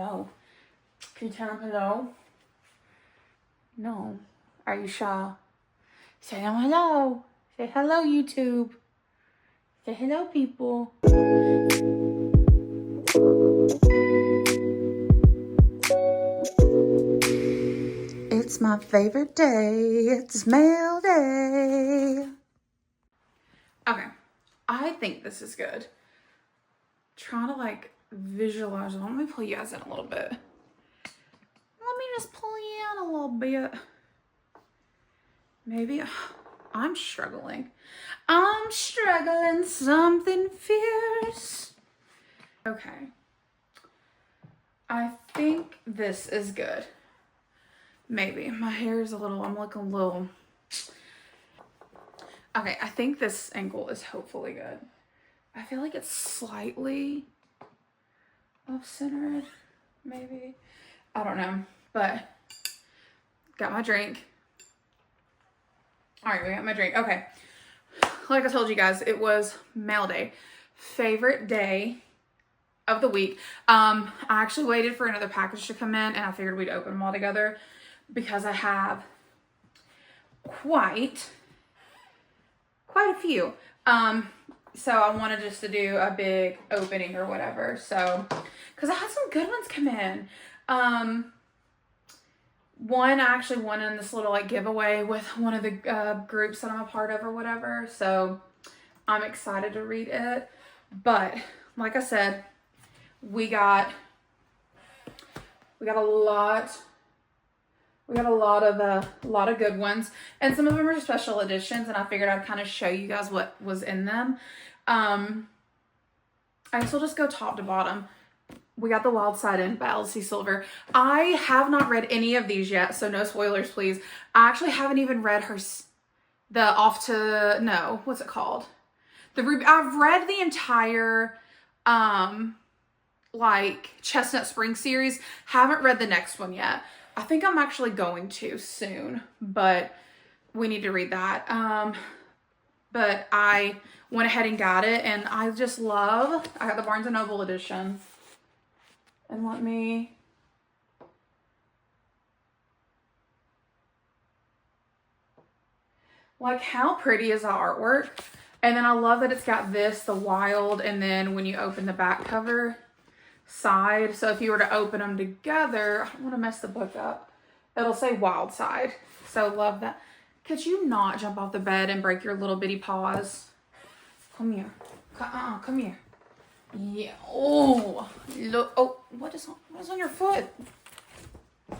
hello? Can you tell them hello? No. Are you shy? Say them hello. Say hello, YouTube. Say hello, people. It's my favorite day. It's mail day. Okay. I think this is good. Trying to like visualize it. Let me pull you guys in a little bit. Let me just pull you in a little bit. Maybe I'm struggling. I'm struggling something fierce. Okay. I think this is good. Maybe. My hair is I'm looking a little. Okay, I think this angle is hopefully good. I feel like it's slightly off-centered, maybe. I don't know, but got my drink. All right, we got my drink. Okay, like I told you guys, it was mail day. Favorite day of the week. I actually waited for another package to come in, and I figured we'd open them all together because I have quite a few. So I wanted just to do a big opening or whatever. So, because I had some good ones come in. One, I actually won in this little like giveaway with one of the groups that I'm a part of or whatever. So I'm excited to read it. But like I said, we got a lot. We got a lot of good ones, and some of them are special editions, and I figured I'd kind of show you guys what was in them. I guess we'll just go top to bottom. We got The Wild Side In by LC Silver. I have not read any of these yet, so no spoilers, please. I actually haven't even read what's it called? I've read the entire, like Chestnut Spring series. Haven't read the next one yet. I think I'm actually going to soon, but we need to read that. But I went ahead and got it, and I got the Barnes & Noble edition. And like, how pretty is the artwork? And then I love that it's got the wild, and then when you open the back cover side, so if you were to open them together, I don't want to mess the book up, it'll say Wild Side. So love that. Could you not jump off the bed and break your little bitty paws? Come here. Come here. Yeah. Oh, look. Oh, what is on your foot?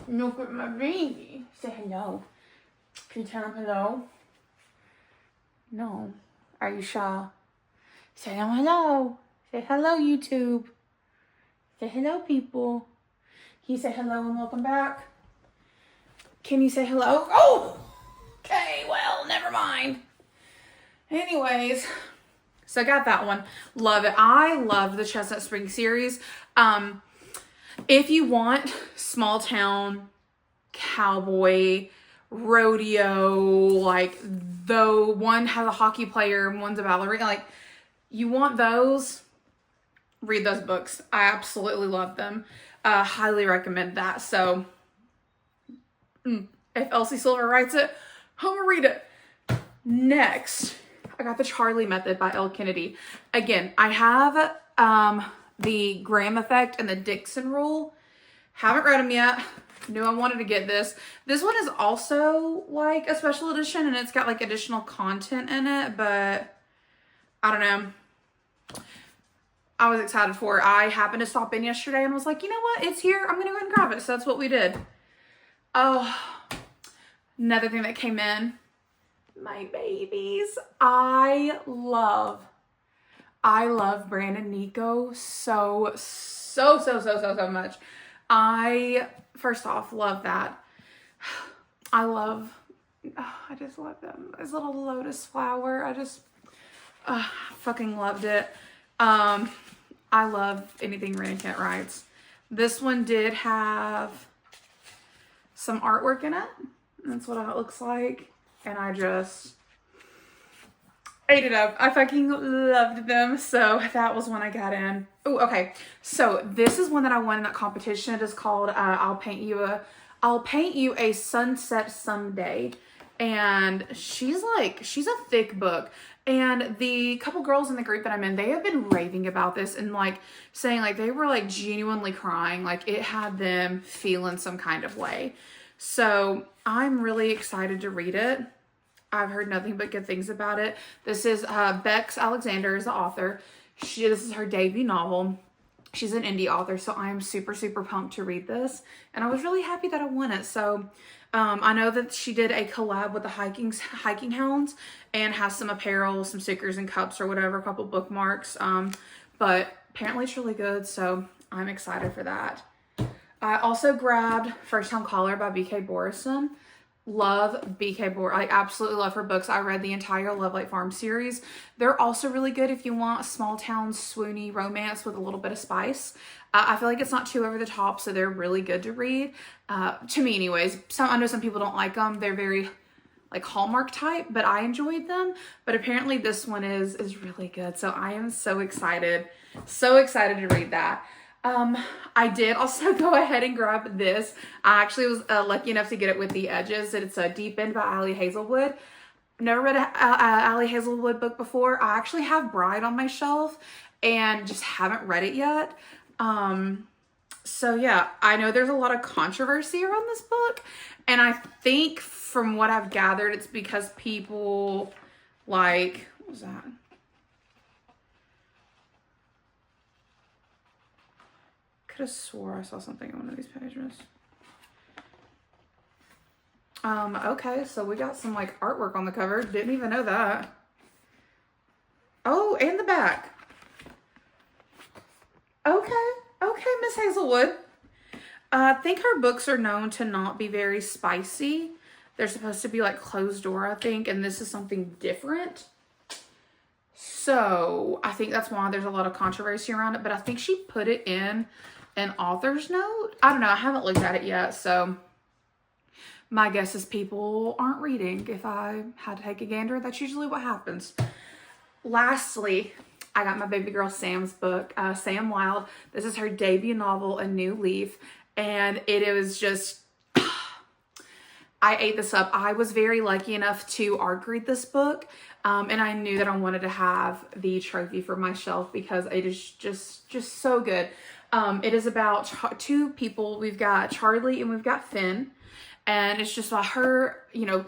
Look at my baby. Say hello. Can you tell him hello? No. Are you shy? Say hello. Say hello, YouTube. Say hello, people. Can you say hello and welcome back? Can you say hello? Oh! Okay, well, never mind. Anyways, so I got that one. Love it. I love the Chestnut Spring series. If you want small town, cowboy, rodeo, like though one has a hockey player and one's a ballerina, like you want those, read those books. I absolutely love them. Highly recommend that. So if LC Silver writes it, I'm gonna read it. Next, I got The Charlie Method by Elle Kennedy. Again, I have the Graham Effect and the Dixon Rule. Haven't read them yet. Knew I wanted to get this. This one is also like a special edition, and it's got like additional content in it, but I don't know. I was excited for it. I happened to stop in yesterday and was like, you know what? It's here. I'm going to go ahead and grab it. So that's what we did. Oh, another thing that came in. My babies. I love Brandon Nico so much. I, first off, love that. I just love them. This little lotus flower. I just fucking loved it. I love anything Raina Kent writes. This one did have some artwork in it. That's what it looks like. And ate it up. I fucking loved them. So that was one I got in. Oh, okay. So this is one that I won in that competition. It is called I'll Paint You a Sunset Someday. And she's a thick book. And the couple girls in the group that I'm in, they have been raving about this and like saying like they were like genuinely crying. Like it had them feeling some kind of way. So I'm really excited to read it. I've heard nothing but good things about it. This is Bex Alexander is the author. This is her debut novel. She's an indie author, so I am super, super pumped to read this. And I was really happy that I won it. So I know that she did a collab with the Hiking Hounds and has some apparel, some stickers and cups or whatever, a couple bookmarks. But apparently it's really good, so I'm excited for that. I also grabbed First Time Caller by B.K. Borison. Love B.K. I absolutely love her books. I read the entire Love Light Farm series. They're also really good if you want a small town swoony romance with a little bit of spice. I feel like it's not too over the top, so they're really good to read. To me anyways. I know some people don't like them. They're very like Hallmark type, but I enjoyed them. But apparently this one is really good. So I am so excited. So excited to read that. I did also go ahead and grab this. I actually was lucky enough to get it with the edges. It's a Deep End by Ali Hazelwood. Never read a Ali Hazelwood book before. I actually have Bride on my shelf and just haven't read it yet. So yeah, I know there's a lot of controversy around this book, and I think from what I've gathered, it's because people like, what was that? Could have swore I saw something on one of these pages. Okay, so we got some like artwork on the cover. Didn't even know that. Oh, and the back. Okay, Miss Hazelwood. I think her books are known to not be very spicy. They're supposed to be like closed door, I think, and this is something different. So I think that's why there's a lot of controversy around it, but I think she put it in an author's note. I don't know. I haven't looked at it yet, so my guess is people aren't reading. If I had to take a gander, that's usually what happens. Lastly, I got my baby girl Sam's book, Sam Wilde. This is her debut novel, A New Leaf, and it was just, I ate this up. I was very lucky enough to art read this book, and I knew that I wanted to have the trophy for my shelf because it is just so good. It is about two people. We've got Charlie and we've got Finn. And it's just about her, you know,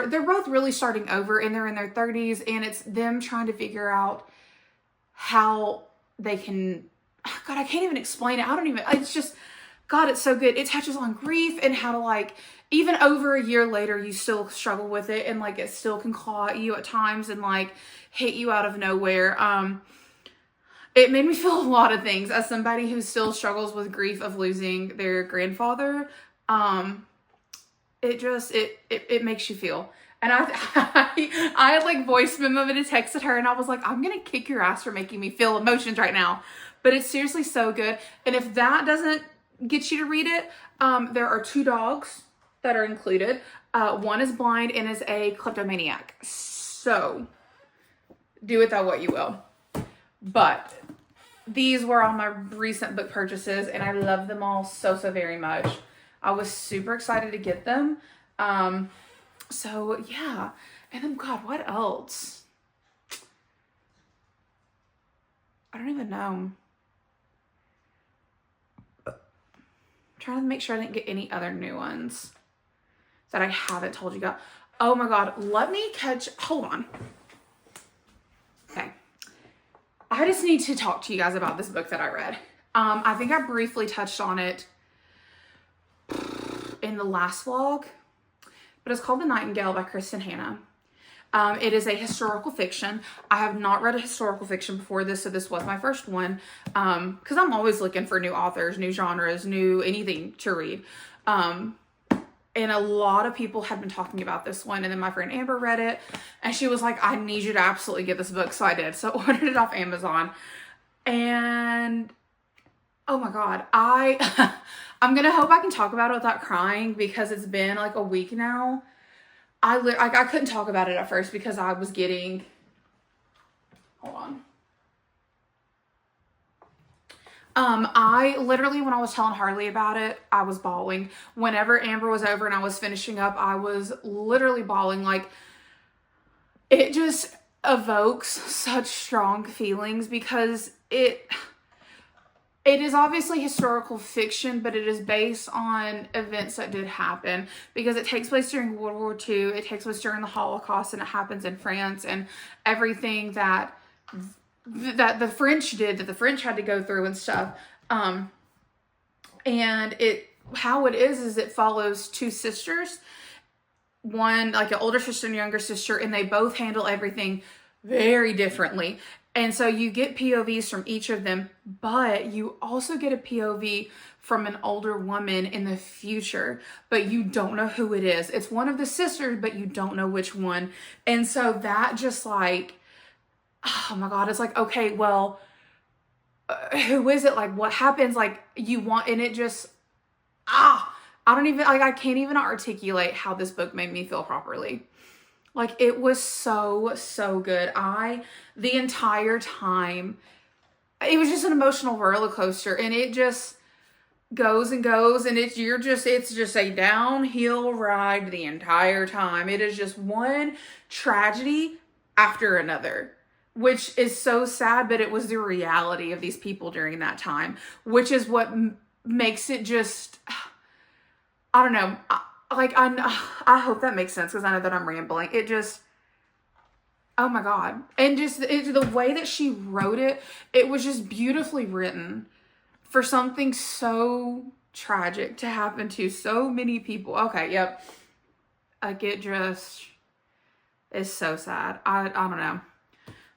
they're both really starting over and they're in their 30s. And it's them trying to figure out how they can, God, I can't even explain it. It's just, God, it's so good. It touches on grief and how to like, even over a year later, you still struggle with it. And like, it still can claw at you at times and like hit you out of nowhere. It made me feel a lot of things as somebody who still struggles with grief of losing their grandfather. It makes you feel. And I like voice memoed and texted her and I was like, I'm going to kick your ass for making me feel emotions right now. But it's seriously so good. And if that doesn't get you to read it, there are two dogs that are included. One is blind and is a kleptomaniac. So do with that what you will. But these were all my recent book purchases and I love them all so very much. I was super excited to get them. So yeah. And then God, what else? I don't even know. I'm trying to make sure I didn't get any other new ones that I haven't told you about. Oh my God, hold on. Okay. I just need to talk to you guys about this book that I read. I think I briefly touched on it in the last vlog, but it's called The Nightingale by Kristen Hanna. It is a historical fiction. I have not read a historical fiction before this, so this was my first one, because I'm always looking for new authors, new genres, new anything to read. And a lot of people had been talking about this one, and then my friend Amber read it, and she was like, I need you to absolutely get this book, so I did. So I ordered it off Amazon, and oh my God, I'm gonna hope I can talk about it without crying because it's been like a week now. I couldn't talk about it at first because I was getting Hold on. I literally, when I was telling Harley about it, I was bawling. Whenever Amber was over and I was finishing up, I was literally bawling. Like, it just evokes such strong feelings because it is obviously historical fiction, but it is based on events that did happen because it takes place during World War II. It takes place during the Holocaust, and it happens in France, and everything that the French did, that the French had to go through and stuff. And how it is it follows two sisters, one like an older sister and younger sister, and they both handle everything very differently. And so you get POVs from each of them, but you also get a POV from an older woman in the future, but you don't know who it is. It's one of the sisters, but you don't know which one. And so that just like, oh my God, it's like, okay, well, who is it? Like, what happens? Like, you want, and it just, I don't even, like, I can't even articulate how this book made me feel properly. Like, it was so, so good. The entire time, it was just an emotional roller coaster, and it just goes and goes, and it's just a downhill ride the entire time. It is just one tragedy after another, which is so sad, but it was the reality of these people during that time, which is what makes it just, I don't know. I hope that makes sense because I know that I'm rambling. It just, oh my God. And just the way that she wrote it, it was just beautifully written for something so tragic to happen to so many people. Okay, yep. Like, it just is so sad. I don't know.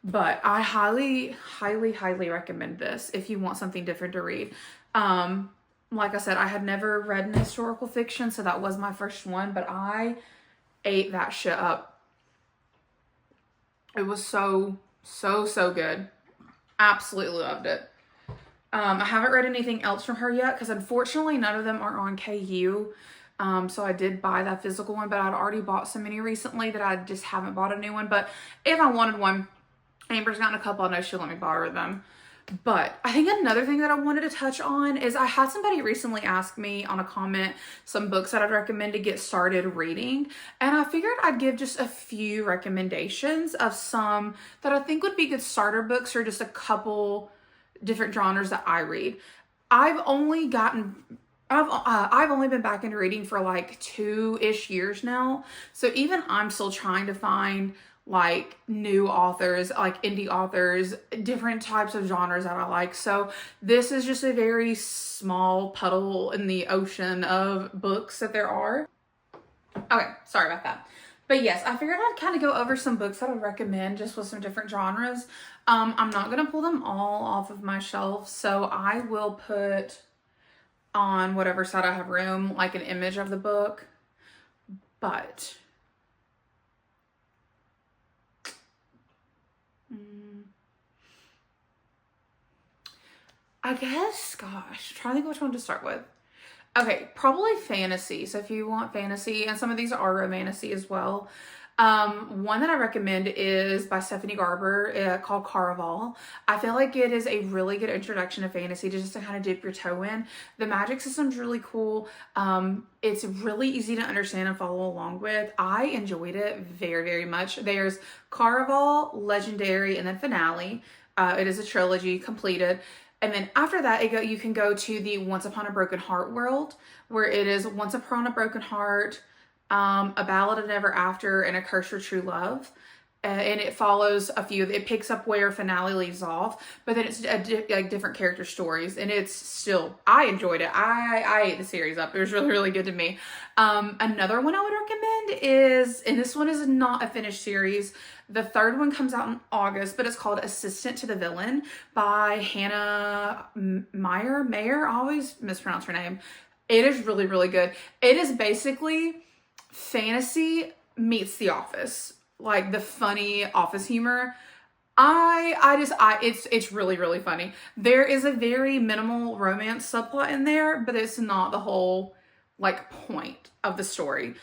But I highly, highly, highly recommend this if you want something different to read. Like I said, I had never read an historical fiction, so that was my first one, but I ate that shit up. It was so, so, so good. Absolutely loved it. I haven't read anything else from her yet because unfortunately none of them are on KU. So I did buy that physical one, but I'd already bought so many recently that I just haven't bought a new one. But if I wanted one, Amber's gotten a couple. I know she'll let me borrow them. But I think another thing that I wanted to touch on is I had somebody recently ask me on a comment some books that I'd recommend to get started reading. And I figured I'd give just a few recommendations of some that I think would be good starter books or just a couple different genres that I read. I've only been back into reading for like 2-ish years now. So even I'm still trying to find like new authors, like indie authors, different types of genres that I like. So this is just a very small puddle in the ocean of books that there are. Okay, sorry about that. But yes, I figured I'd kind of go over some books that I would recommend just with some different genres. I'm not going to pull them all off of my shelf, so I will put on whatever side I have room, like an image of the book. But I guess, gosh, trying to think which one to start with. Okay, probably fantasy. So if you want fantasy, and some of these are romantasy as well. One that I recommend is by Stephanie Garber called Caraval. I feel like it is a really good introduction to fantasy just to kind of dip your toe in. The magic system's really cool. It's really easy to understand and follow along with. I enjoyed it very, very much. There's Caraval, Legendary, and then Finale. It is a trilogy completed. And then after that, you can go to the Once Upon a Broken Heart world, where it is Once Upon a Broken Heart, A Ballad of Never After, and A Curse for True Love. And it follows it picks up where Finale leaves off, but then it's like different character stories. And it's still, I enjoyed it. I ate the series up. It was really, really good to me. Another one I would recommend is, and this one is not a finished series. The third one comes out in August, but it's called Assistant to the Villain by Hannah Mayer. I always mispronounce her name. It is really, really good. It is basically fantasy meets The Office, like the funny office humor. It's really, really funny. There is a very minimal romance subplot in there, but it's not the whole like point of the story.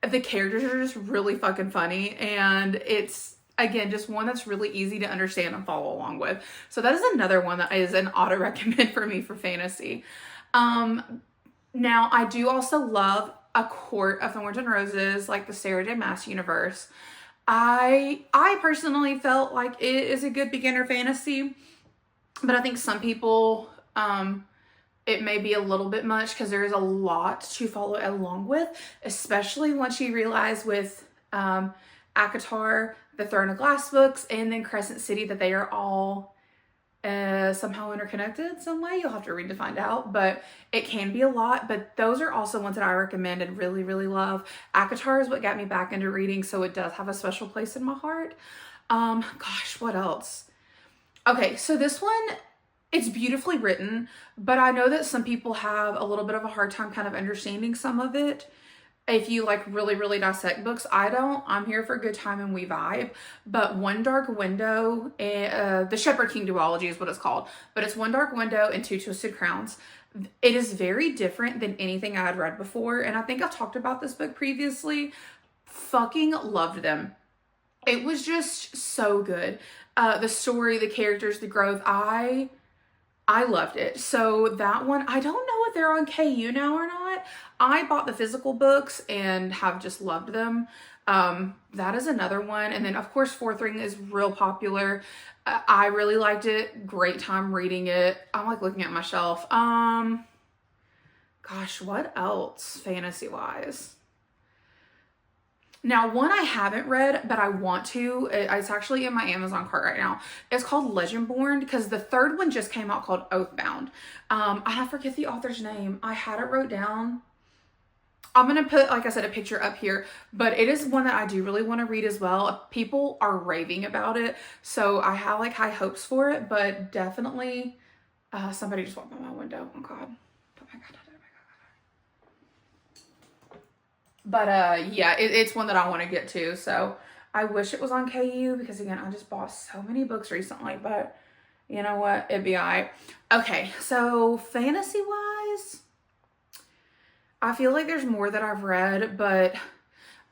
The characters are just really fucking funny, and it's again, just one that's really easy to understand and follow along with. So that is another one that is an auto recommend for me for fantasy. Now I do also love A Court of Thorns and Roses, like the Sarah J. Maas universe. I personally felt like it is a good beginner fantasy, but I think some people, it may be a little bit much because there is a lot to follow along with, especially once you realize with ACOTAR, the Throne of Glass books, and then Crescent City that they are all somehow interconnected some way. You'll have to read to find out, but it can be a lot. But those are also ones that I recommend and really, really love. ACOTAR is what got me back into reading, so it does have a special place in my heart. Gosh, what else? Okay, so this one, it's beautifully written, but I know that some people have a little bit of a hard time kind of understanding some of it. If you like really, really dissect books, I don't. I'm here for a good time and we vibe. But One Dark Window, the Shepherd King duology is what it's called. But it's One Dark Window and Two Twisted Crowns. It is very different than anything I had read before. And I think I've talked about this book previously. Fucking loved them. It was just so good. The story, the characters, the growth. I loved it. So that one, I don't know if they're on KU now or not. I bought the physical books and have just loved them. That is another one. And then of course, Fourth Ring is real popular. I really liked it. Great time reading it. I'm like looking at my shelf. Gosh, what else fantasy wise? Now, one I haven't read, but I want to, it's actually in my Amazon cart right now. It's called Legendborn, because the third one just came out called Oathbound. I forget the author's name. I had it wrote down. I'm going to put, like I said, a picture up here, but it is one that I do really want to read as well. People are raving about it, so I have like high hopes for it, but definitely, somebody just walked by my window. Oh God. Oh my God. But yeah, it's one that I want to get to. So I wish it was on KU because again, I just bought so many books recently, but you know what? It'd be all right. Okay, so fantasy wise, I feel like there's more that I've read, but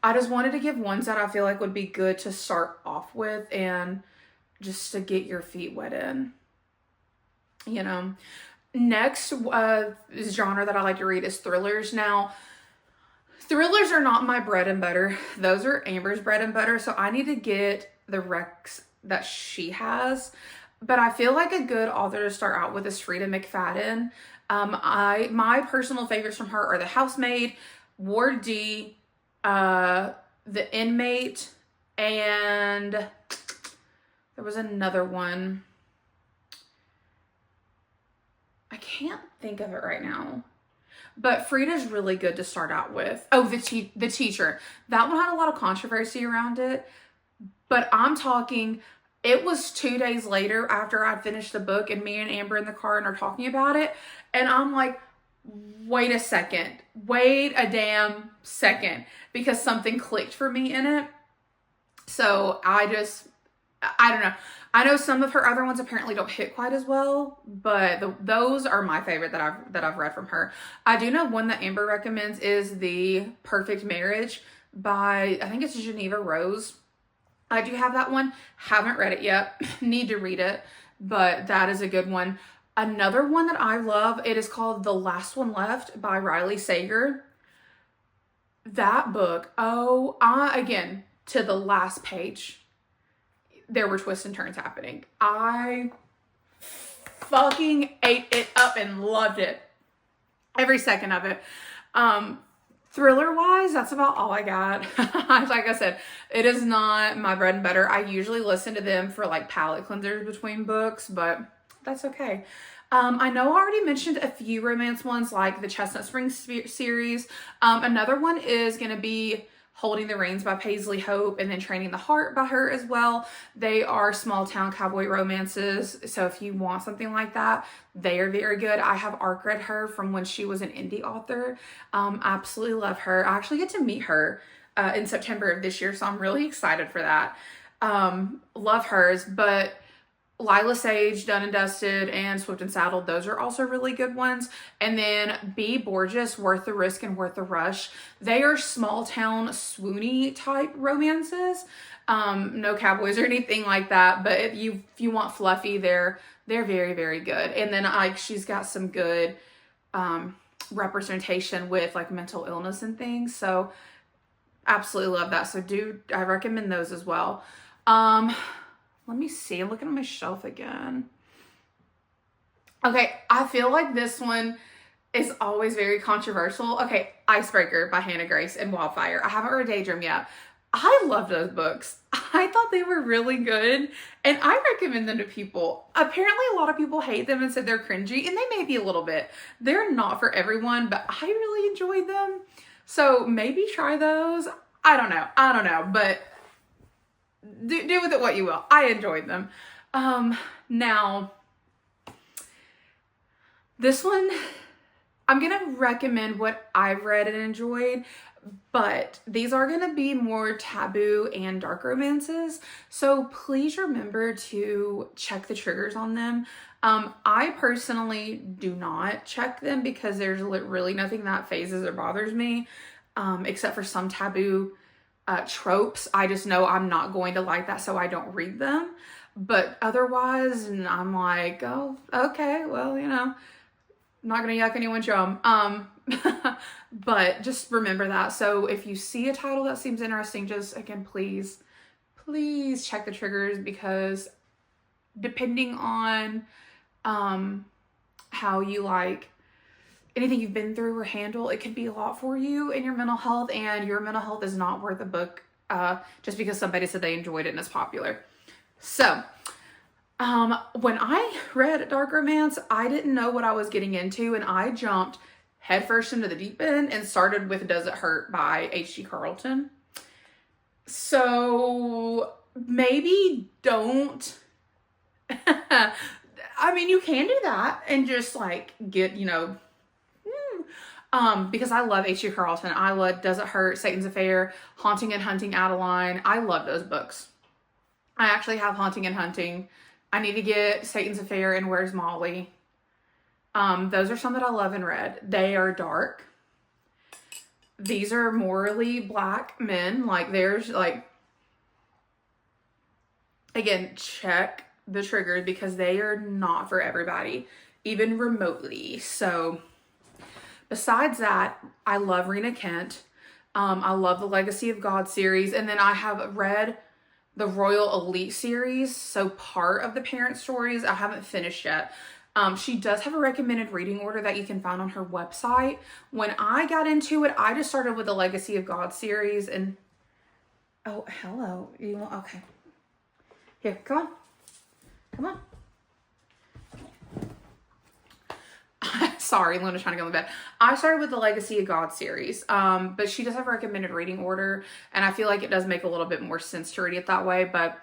I just wanted to give ones that I feel like would be good to start off with and just to get your feet wet in, you know. Next genre that I like to read is thrillers. Now, thrillers are not my bread and butter. Those are Amber's bread and butter. So I need to get the recs that she has. But I feel like a good author to start out with is Frida McFadden. My personal favorites from her are The Housemaid, Ward D, The Inmate, and there was another one. I can't think of it right now. But Frida's really good to start out with. Oh, the Teacher. That one had a lot of controversy around it. But I'm talking, it was 2 days later after I'd finished the book and me and Amber in the car and are talking about it. And I'm like, wait a second. Wait a damn second. Because something clicked for me in it. So I don't know. I know some of her other ones apparently don't hit quite as well, but those are my favorite that I've read from her. I do know one that Amber recommends is The Perfect Marriage by, I think it's Geneva Rose. I do have that one. Haven't read it yet. Need to read it, but that is a good one. Another one that I love, it is called The Last One Left by Riley Sager. That book, again, to the last page, there were twists and turns happening. I fucking ate it up and loved it. Every second of it. Thriller wise, that's about all I got. Like I said, it is not my bread and butter. I usually listen to them for like palate cleansers between books, but that's okay. I know I already mentioned a few romance ones like the Chestnut Springs series. Another one is going to be Holding the Reins by Paisley Hope, and then Training the Heart by her as well. They are small town cowboy romances. So if you want something like that, they are very good. I have ARC read her from when she was an indie author. Absolutely love her. I actually get to meet her in September of this year, so I'm really excited for that. Love hers, but Lila Sage, Done and Dusted, and Swift and Saddled. Those are also really good ones. And then Be Borgeous, Worth the Risk and Worth the Rush. They are small town swoony type romances. No cowboys or anything like that. But if you want fluffy, they're very, very good. And then like she's got some good representation with like mental illness and things. So absolutely love that. So I recommend those as well. Let me see. I'm looking at my shelf again. Okay, I feel like this one is always very controversial. Okay, Icebreaker by Hannah Grace and Wildfire. I haven't read Daydream yet. I love those books. I thought they were really good, and I recommend them to people. Apparently, a lot of people hate them and said they're cringy, and they may be a little bit. They're not for everyone, but I really enjoyed them. So maybe try those. I don't know, but do with it what you will. I enjoyed them. Now, this one, I'm going to recommend what I've read and enjoyed, but these are going to be more taboo and dark romances. So please remember to check the triggers on them. I personally do not check them because there's really nothing that phases or bothers me, except for some taboo tropes. I just know I'm not going to like that, so I don't read them. But otherwise, and I'm like, oh, okay, well, you know, I'm not gonna yuck anyone's yum. But just remember that. So if you see a title that seems interesting, just again, please check the triggers, because depending on how you like anything you've been through or handle, it could be a lot for you in your mental health, and your mental health is not worth a book just because somebody said they enjoyed it and it's popular. So when I read dark romance, I didn't know what I was getting into, and I jumped headfirst into the deep end and started with Does It Hurt by H.G. Carlton. So maybe don't I mean, you can do that and just like get, you know, because I love H.G. Carlton. I love Does It Hurt, Satan's Affair, Haunting and Hunting, Adeline. I love those books. I actually have Haunting and Hunting. I need to get Satan's Affair and Where's Molly. Those are some that I love and read. They are dark. These are morally black men. Like there's like, again, check the triggers because they are not for everybody, even remotely. So besides that, I love Rena Kent. I love the Legacy of God series. And then I have read the Royal Elite series. So part of the Parent Stories, I haven't finished yet. She does have a recommended reading order that you can find on her website. When I got into it, I just started with the Legacy of God series and, oh, hello. You want, okay. Here, come on. Come on. Sorry, Luna's trying to go in the bed. I started with the Legacy of God series, but she does have a recommended reading order, and I feel like it does make a little bit more sense to read it that way, but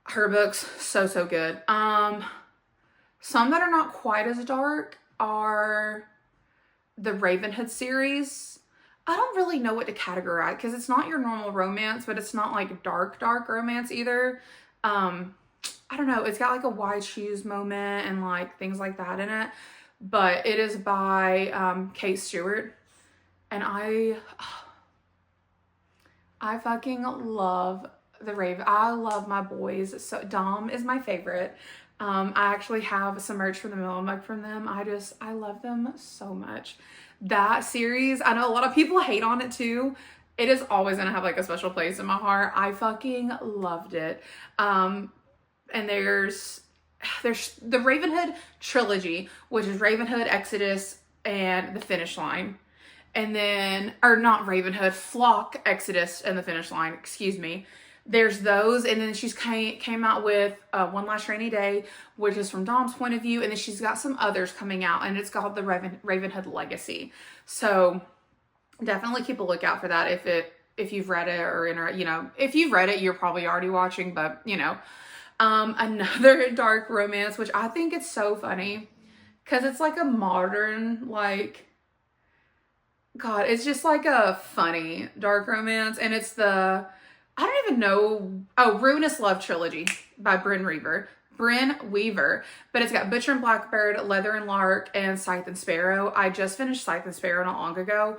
her books, so good. Some that are not quite as dark are the Ravenhood series. I don't really know what to categorize, because it's not your normal romance, but it's not like dark romance either. I don't know. It's got like a Wide Shoes moment and like things like that in it. But it is by Kate Stewart. And I fucking love the Raven. I love my boys. So Dom is my favorite. I actually have some merch from the Miller mug from them. I love them so much. That series, I know a lot of people hate on it too. It is always going to have like a special place in my heart. I fucking loved it. And there's the Ravenhood trilogy, which is Ravenhood, Exodus, and The Finish Line. And then, or not Ravenhood, Flock, Exodus, and The Finish Line, excuse me. There's those, and then she's came out with One Last Rainy Day, which is from Dom's point of view, and then she's got some others coming out, and it's called the Ravenhood Legacy. So definitely keep a lookout for that if you've read it, or you know, if you've read it, you're probably already watching, but you know. Another dark romance, which I think it's so funny because it's like a modern, like, God, it's just like a funny dark romance, and it's the I don't even know. Oh, Ruinous Love Trilogy by Bryn Weaver, but it's got Butcher and Blackbird, Leather and Lark, and Scythe and Sparrow. I just finished Scythe and Sparrow not long ago.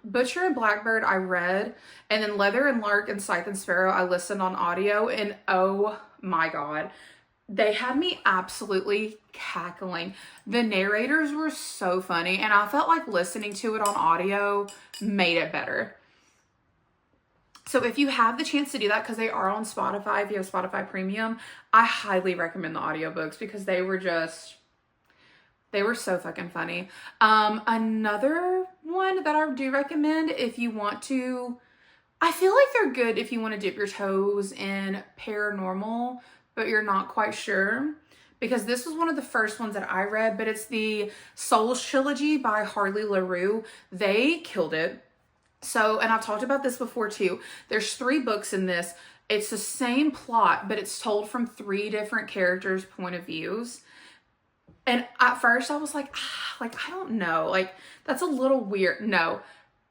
Butcher and Blackbird I read, and then Leather and Lark and Scythe and Sparrow I listened on audio, and oh my god, they had me absolutely cackling. The narrators were so funny, and I felt like listening to it on audio made it better. So if you have the chance to do that, because they are on Spotify, if you have Spotify Premium, I highly recommend the audiobooks because they were so fucking funny. Another one that I do recommend if you want to, I feel like they're good if you want to dip your toes in paranormal, but you're not quite sure. Because this was one of the first ones that I read, but it's the Souls Trilogy by Harley LaRue. They killed it. So, and I've talked about this before too. There's 3 books in this. It's the same plot, but it's told from 3 different characters' point of views. And at first I was like, I don't know. Like, that's a little weird. No,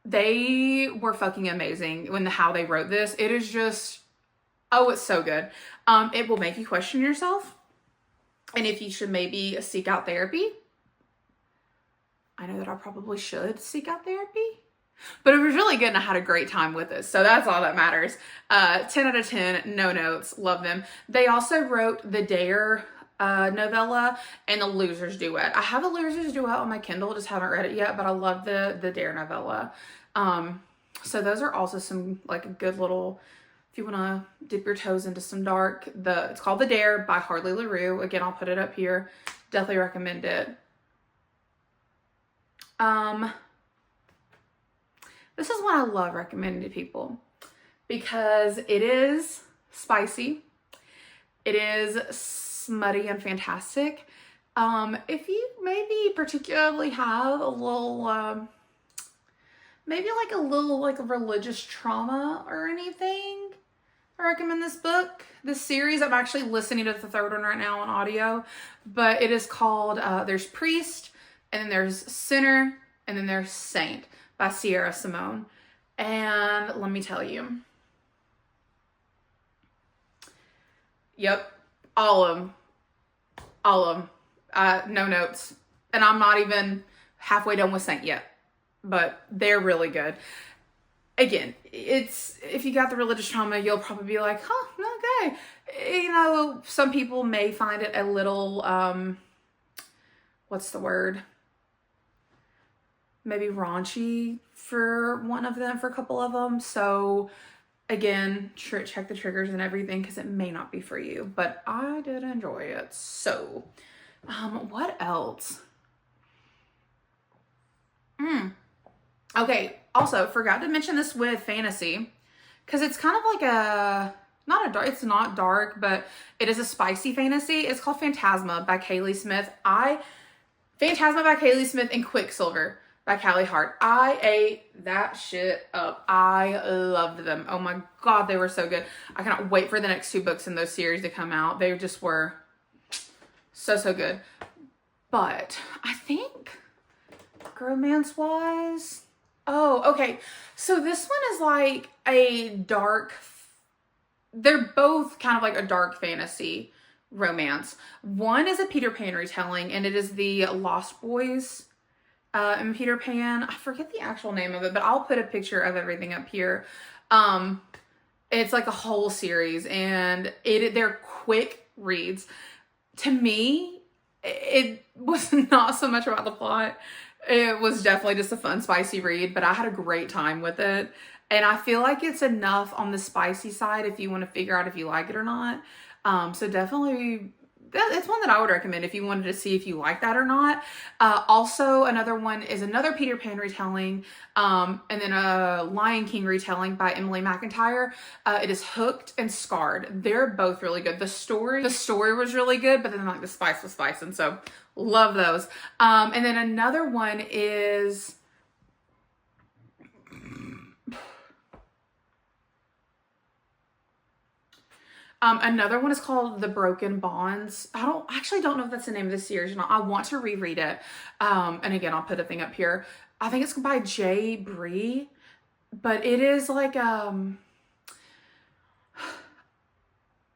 they were fucking amazing when how they wrote this. It is just, oh, it's so good. It will make you question yourself. And if you should maybe seek out therapy. I know that I probably should seek out therapy. But it was really good and I had a great time with it. So that's all that matters. 10 out of 10, no notes, love them. They also wrote the Dare novella and the Losers Duet. I have a Losers Duet on my Kindle, just haven't read it yet, but I love the Dare novella. So those are also some like a good little, if you want to dip your toes into some dark, it's called The Dare by Harley LaRue. Again, I'll put it up here. Definitely recommend it. This is one I love recommending to people because it is spicy. It is smutty and fantastic. If you maybe particularly have a little, maybe like a little like religious trauma or anything, I recommend this book, this series. I'm actually listening to the 3rd one right now on audio, but it is called, there's Priest, and then there's Sinner, and then there's Saint by Sierra Simone. And let me tell you, yep, all of them, no notes. And I'm not even halfway done with Saint yet, but they're really good. Again, if you got the religious trauma, you'll probably be like, okay. You know, some people may find it a little, what's the word? Maybe raunchy for a couple of them. So again, check the triggers and everything because it may not be for you, but I did enjoy it. So, what else? Okay. Also, forgot to mention this with fantasy because it's kind of like it's not dark, but it is a spicy fantasy. It's called Phantasma by Kaylee Smith. Phantasma by Kaylee Smith and Quicksilver by Callie Hart. I ate that shit up. I loved them. Oh my god, they were so good. I cannot wait for the next 2 books in those series to come out. They just were so good. But I think romance-wise, oh, okay. So this one is like a dark, they're both kind of like a dark fantasy romance. One is a Peter Pan retelling, and it is the Lost Boys and Peter Pan. I forget the actual name of it, but I'll put a picture of everything up here. It's like a whole series, and they're quick reads. To me, it was not so much about the plot. It was definitely just a fun, spicy read, but I had a great time with it. And I feel like it's enough on the spicy side if you want to figure out if you like it or not. So definitely, it's one that I would recommend if you wanted to see if you like that or not. Also, another one is another Peter Pan retelling, and then a Lion King retelling by Emily McIntyre. It is Hooked and Scarred. They're both really good. The story was really good, but then like the spice was spicing, so love those. And then another one is another one is called The Broken Bonds. I actually don't know if that's the name of the series or not. I want to reread it. And again, I'll put a thing up here. I think it's by Jay Bree, but it is like,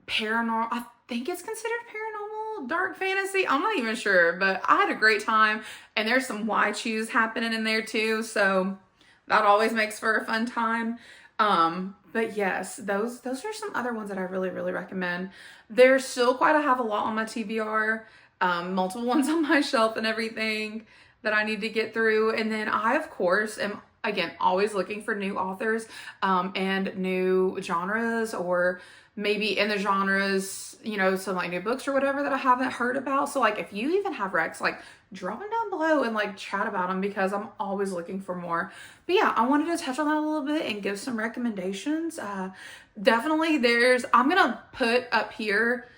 paranormal. I think it's considered paranormal, dark fantasy. I'm not even sure, but I had a great time. And there's some why choose happening in there too. So that always makes for a fun time. But yes, those are some other ones that I really, really recommend. There's still I have a lot on my TBR, multiple ones on my shelf and everything that I need to get through. And then I, of course, am again always looking for new authors, and new genres, or maybe in the genres, you know, some like new books or whatever that I haven't heard about. So like if you even have recs, like drop them down below and like chat about them, because I'm always looking for more. But yeah, I wanted to touch on that a little bit and give some recommendations. Definitely I'm gonna put up here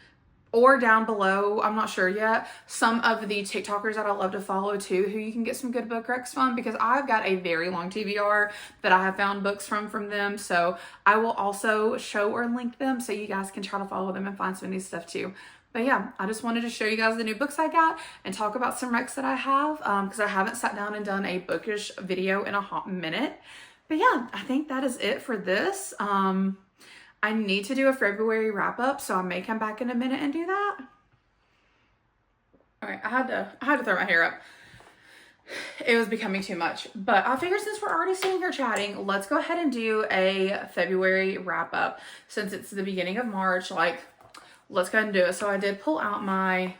or down below, I'm not sure yet, some of the TikTokers that I love to follow too, who you can get some good book recs from, because I've got a very long TBR that I have found books from them. So I will also show or link them so you guys can try to follow them and find some new stuff too. But yeah, I just wanted to show you guys the new books I got and talk about some recs that I have, because I haven't sat down and done a bookish video in a hot minute. But yeah, I think that is it for this. I need to do a February wrap up, so I may come back in a minute and do that. All right, I had to throw my hair up. It was becoming too much, but I figured since we're already sitting here chatting, let's go ahead and do a February wrap up. Since it's the beginning of March, like, let's go ahead and do it. So I did pull out my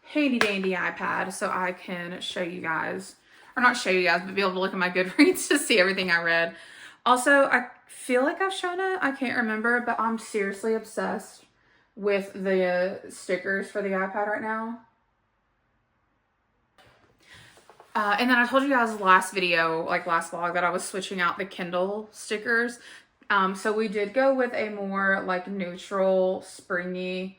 handy dandy iPad so I can show you guys, or not show you guys, but be able to look at my Goodreads to see everything I read. Also, I feel like I've shown it, I can't remember, but I'm seriously obsessed with the stickers for the iPad right now. And then I told you guys last video, like last vlog, that I was switching out the Kindle stickers. So we did go with a more like neutral, springy,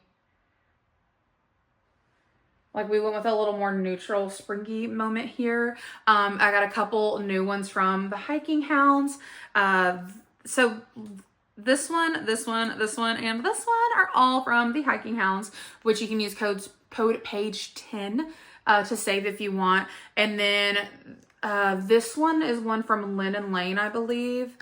like we went with a little more neutral, springy moment here. I got a couple new ones from the Hiking Hounds. So this one, and this one are all from the Hiking Hounds, which you can use code page 10 to save if you want. And then this one is one from Lynn and Lane, I believe.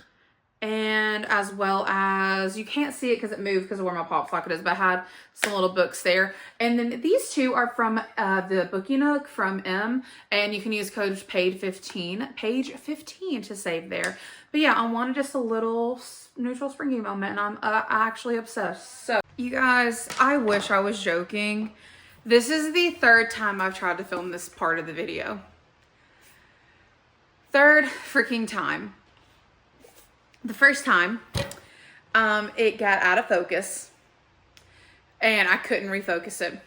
And as well as, you can't see it because it moved because of where my pop socket is, but I had some little books there. And then these two are from the Bookie Nook from M, and you can use code page 15 to save there. But yeah, I wanted just a little neutral springy moment, and I'm actually obsessed. So you guys, I wish I was joking. This is the third time I've tried to film this part of the video. Third freaking time. The first time, it got out of focus and I couldn't refocus it.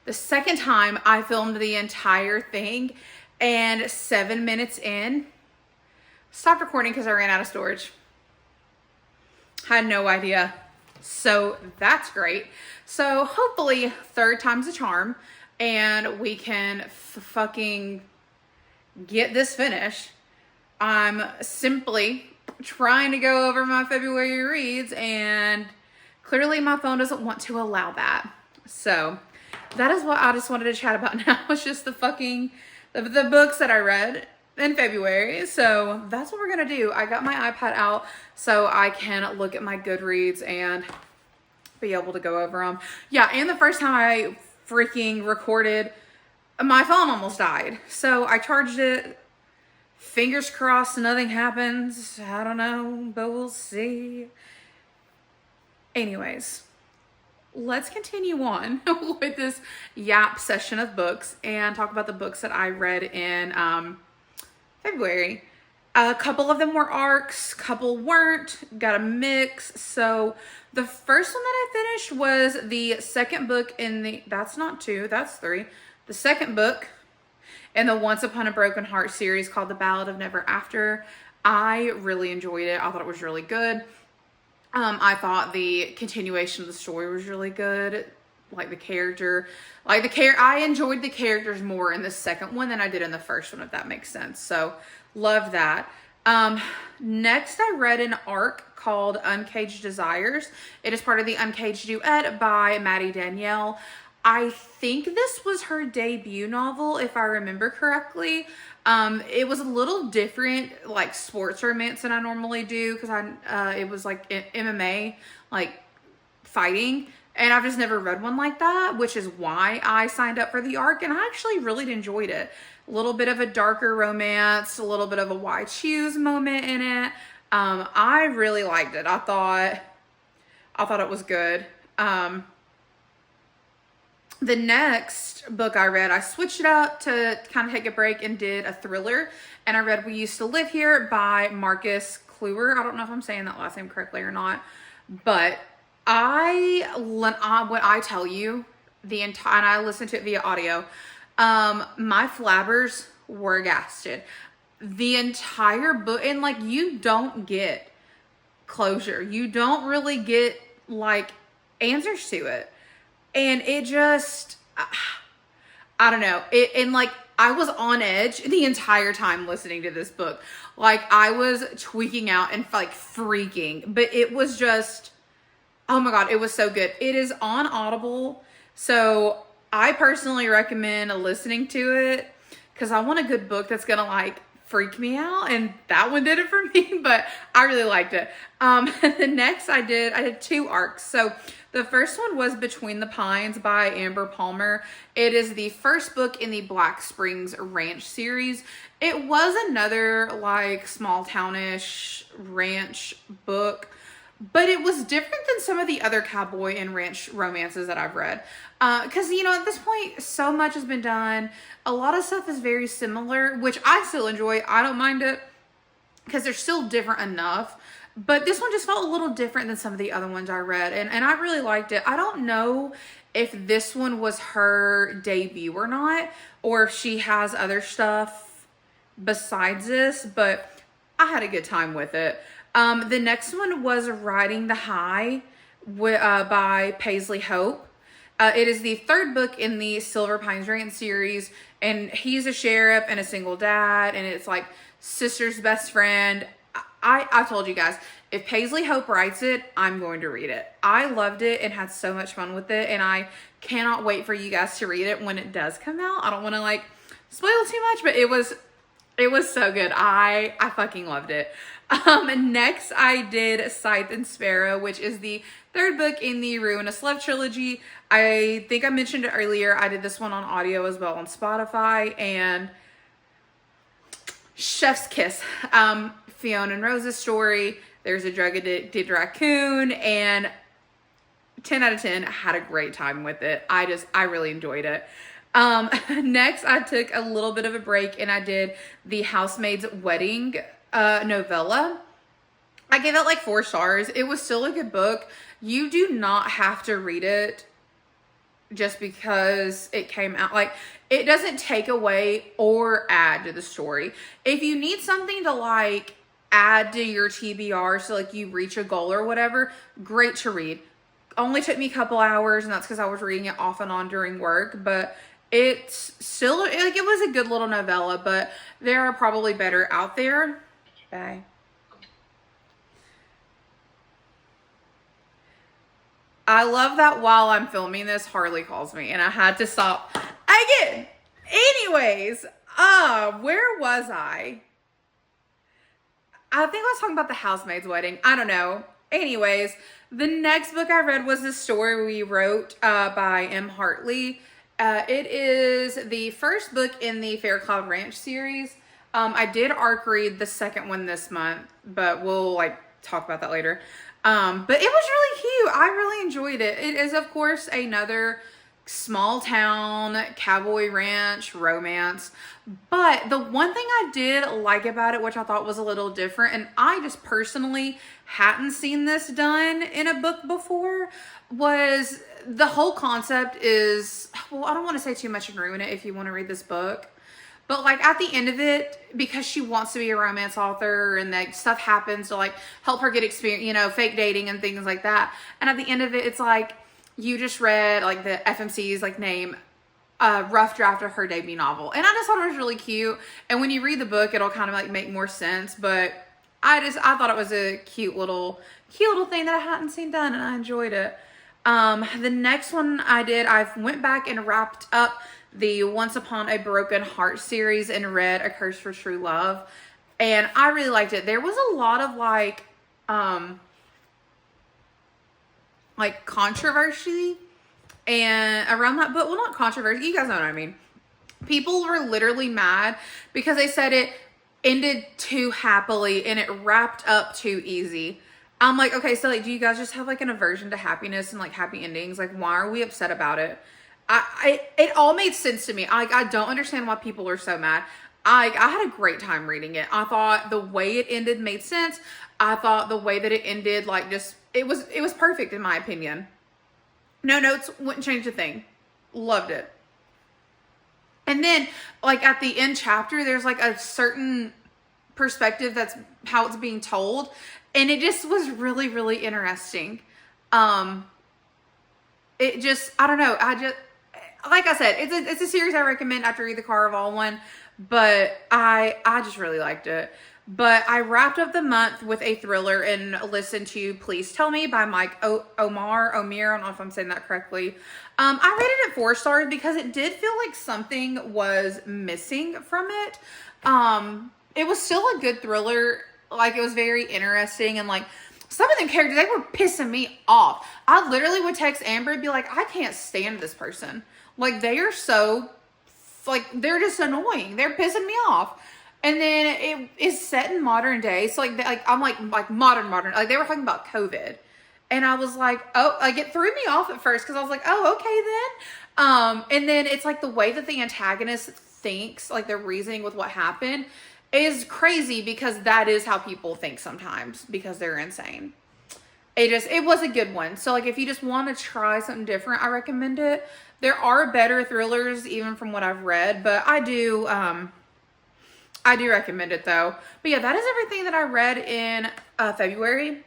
The second time, I filmed the entire thing, and 7 minutes in, stopped recording because I ran out of storage. Had no idea. So that's great. So hopefully third time's a charm and we can fucking get this finished. I'm simply trying to go over my February reads, and clearly my phone doesn't want to allow that. So that is what I just wanted to chat about now. It's just the books that I read in February. So that's what we're gonna do. I got my iPad out so I can look at my Goodreads and be able to go over them. Yeah, and the first time I freaking recorded, my phone almost died. So I charged it. Fingers crossed nothing happens. I don't know, but we'll see. Anyways, let's continue on with this yap session of books and talk about the books that I read in February. A couple of them were arcs, couple weren't, got a mix. So the first one that I finished was the second book in the, that's not two, that's three. The second book in the Once Upon a Broken Heart series called The Ballad of Never After. I really enjoyed it. I thought it was really good. I thought the continuation of the story was really good. I enjoyed the characters more in the second one than I did in the first one, if that makes sense. So love that. Next I read an arc called Uncaged Desires. It is part of the Uncaged Duet by Maddie Danielle. I think this was her debut novel, if I remember correctly. It was a little different, like sports romance than I normally do, because it was like MMA, like fighting, And I've just never read one like that, which is why I signed up for the ARC, and I actually really enjoyed it. A little bit of a darker romance, a little bit of a why choose moment in it. I really liked it. I thought it was good. The next book I read, I switched it up to kind of take a break and did a thriller. And I read We Used to Live Here by Marcus Kluwer. I don't know if I'm saying that last name correctly or not. But when I tell you, and I listened to it via audio, my flabbers were gasted. The entire book, and like, you don't get closure. You don't really get like answers to it. And it just, I don't know. And like, I was on edge the entire time listening to this book. Like, I was tweaking out and like freaking, but it was just, oh my God, it was so good. It is on Audible. So I personally recommend listening to it because I want a good book that's going to like freak me out. And that one did it for me, but I really liked it. The next I did 2 arcs. So the first one was Between the Pines by Amber Palmer. It is the first book in the Black Springs Ranch series. It was another like small townish ranch book, but it was different than some of the other cowboy and ranch romances that I've read. Because, you know, at this point, so much has been done. A lot of stuff is very similar, which I still enjoy. I don't mind it because they're still different enough. But this one just felt a little different than some of the other ones I read. And I really liked it. I don't know if this one was her debut or not, or if she has other stuff besides this, but I had a good time with it. The next one was Riding the High by Paisley Hope. It is the 3rd book in the Silver Pines Ranch series, and he's a sheriff and a single dad, and it's like sister's best friend. I told you guys, if Paisley Hope writes it, I'm going to read it. I loved it and had so much fun with it, and I cannot wait for you guys to read it when it does come out. I don't want to like spoil too much, but it was so good. I fucking loved it. Next I did Scythe and Sparrow, which is the 3rd book in the Ruinous Love trilogy. I think I mentioned it earlier. I did this one on audio as well on Spotify, and chef's kiss. Fiona and Rose's story. There's a drug addicted raccoon, and 10 out of 10. I had a great time with it. I really enjoyed it. Next, I took a little bit of a break and I did The Housemaid's Wedding novella. I gave it like 4 stars. It was still a good book. You do not have to read it just because it came out. Like, it doesn't take away or add to the story. If you need something to like add to your TBR so like you reach a goal or whatever, great to read. Only took me a couple hours, and that's because I was reading it off and on during work, but it's still like, it was a good little novella, but there are probably better out there. Bye. I love that while I'm filming this, Harley calls me and I had to stop again. Anyways, where was I? I think I was talking about The Housemaid's Wedding. I don't know. Anyways, the next book I read was The Story We Wrote by M. Hartley. It is the first book in the Faircloud Ranch series. I did arc read the second one this month, but we'll like talk about that later. But it was really cute. I really enjoyed it. It is, of course, another small town cowboy ranch romance. But the one thing I did like about it, which I thought was a little different, and I just personally hadn't seen this done in a book before, was the whole concept is, well, I don't want to say too much and ruin it if you want to read this book. But like at the end of it, because she wants to be a romance author and that stuff happens to like help her get experience, you know, fake dating and things like that. And at the end of it, it's like you just read like the FMC's like name, rough draft of her debut novel. And I just thought it was really cute. And when you read the book, it'll kind of like make more sense. But I thought it was a cute little thing that I hadn't seen done, and I enjoyed it. The next one I went back and wrapped up the Once Upon a Broken Heart series and read A Curse for True Love, and I really liked it. There was a lot of like like controversy and around that book. Well, not controversy, you guys know what I mean. People were literally mad because they said it ended too happily and it wrapped up too easy. I'm like, okay, so like, do you guys just have like an aversion to happiness and like happy endings? Like, why are we upset about it? It all made sense to me. I don't understand why people are so mad. I had a great time reading it. I thought the way it ended made sense. I thought the way that it ended, like, just, it was perfect in my opinion. No notes, wouldn't change a thing. Loved it. And then, like, at the end chapter, there's like a certain perspective that's how it's being told. And it just was really, really interesting. It just, I don't know. Like I said, it's a series I recommend after read the Caraval one, but I just really liked it. But I wrapped up the month with a thriller and listened to Please Tell Me by Mike Omir. I don't know if I'm saying that correctly. I rated it 4 stars because it did feel like something was missing from it. It was still a good thriller. Like, it was very interesting, and like some of them characters, they were pissing me off. I literally would text Amber and be like, I can't stand this person. Like, they are so, like, they're just annoying. They're pissing me off. And then it is set in modern day. So like I'm like modern. Like, they were talking about COVID. And I was like, oh, like, it threw me off at first because I was like, oh, okay then. And then it's like the way that the antagonist thinks, like their reasoning with what happened is crazy, because that is how people think sometimes, because they're insane. It was a good one. So like, if you just want to try something different, I recommend it. There are better thrillers even from what I've read, but I do recommend it though. But yeah, that is everything that I read in February.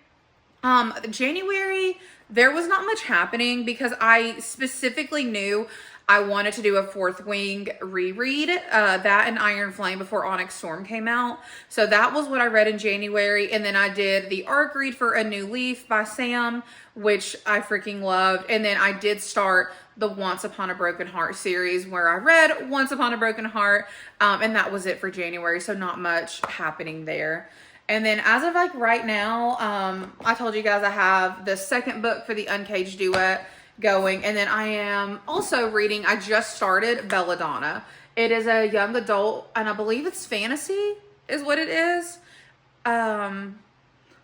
January, there was not much happening because I specifically knew I wanted to do a Fourth Wing reread, that and Iron Flame before Onyx Storm came out. So that was what I read in January. And then I did the ARC read for A New Leaf by Sam, which I freaking loved. And then I did start the Once Upon a Broken Heart series, where I read Once Upon a Broken Heart. And that was it for January. So not much happening there. And then as of like right now, I told you guys I have the second book for the Uncaged Duet going. And then I am also reading, I just started Belladonna. It is a young adult, and I believe it's fantasy is what it is.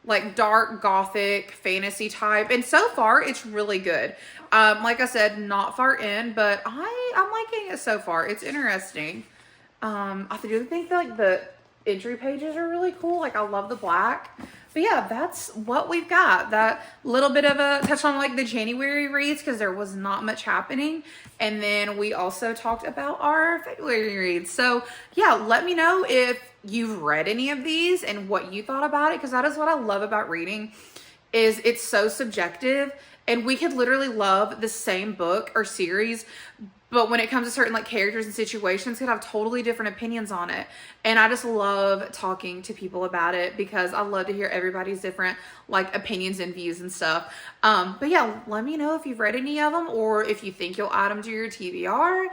Like dark gothic fantasy type. And so far it's really good. Like I said, not far in, but I'm liking it so far. It's interesting. I do think that like the entry pages are really cool. Like, I love the black. But yeah, that's what we've got. That little bit of a touch on like the January reads, because there was not much happening. And then we also talked about our February reads. So yeah, let me know if you've read any of these and what you thought about it, because that is what I love about reading, is it's so subjective. And we could literally love the same book or series, but when it comes to certain like characters and situations, could have totally different opinions on it. And I just love talking to people about it, because I love to hear everybody's different like opinions and views and stuff. But yeah, let me know if you've read any of them, or if you think you'll add them to your TBR,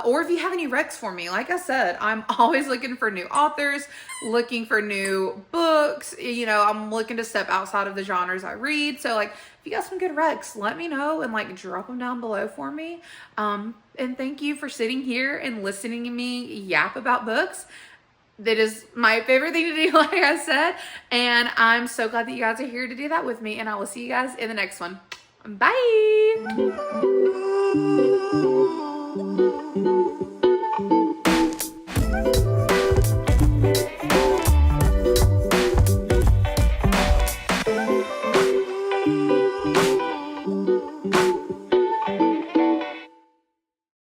or if you have any recs for me. Like I said, I'm always looking for new authors, looking for new books. You know, I'm looking to step outside of the genres I read. So like, if you got some good recs, let me know and like drop them down below for me. And thank you for sitting here and listening to me yap about books. That is my favorite thing to do, like I said. And I'm so glad that you guys are here to do that with me. And I will see you guys in the next one. Bye.